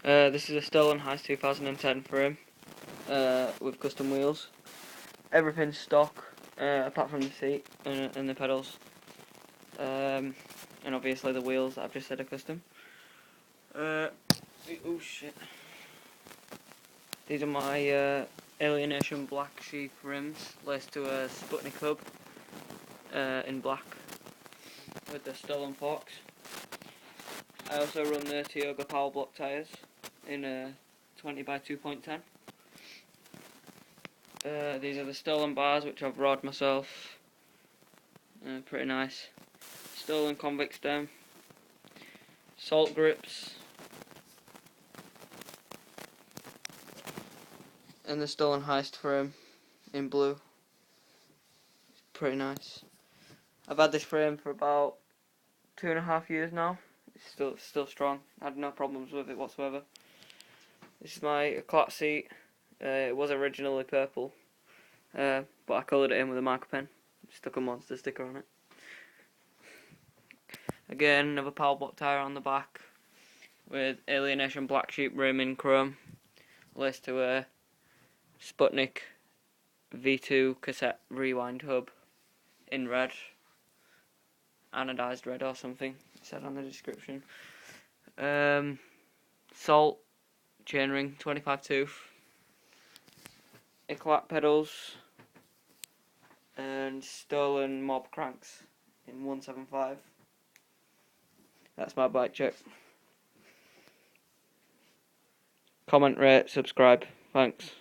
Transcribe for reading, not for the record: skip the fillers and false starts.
This is a stolen heist 2010 for him, with custom wheels. Everything's stock, apart from the seat and the pedals, and obviously the wheels that I've just said are custom. Oh shit! These are my Alienation Black Sheep rims, laced to a Sputnik hub in black with the stolen forks. I also run the Tioga powerblock tyres in a 20 by 2.10. These are the stolen bars which I've rod myself. Pretty nice. Stolen convict stem. Salt grips. And the stolen heist frame in blue. It's pretty nice. I've had this frame for about 2.5 years now. It's still strong. I had no problems with it whatsoever. This is my Eclat seat. It was originally purple, but I coloured it in with a marker pen. Stuck a monster sticker on it. Again, another powerblock tyre on the back with Alienation Black Sheep rim in chrome, laced to a Sputnik V2 cassette rewind hub in red, anodised red or something, it said on the description. Salt chainring 25 tooth, Eclat pedals, and stolen mob cranks in 175. That's my bike check. Comment, rate, subscribe. Thanks.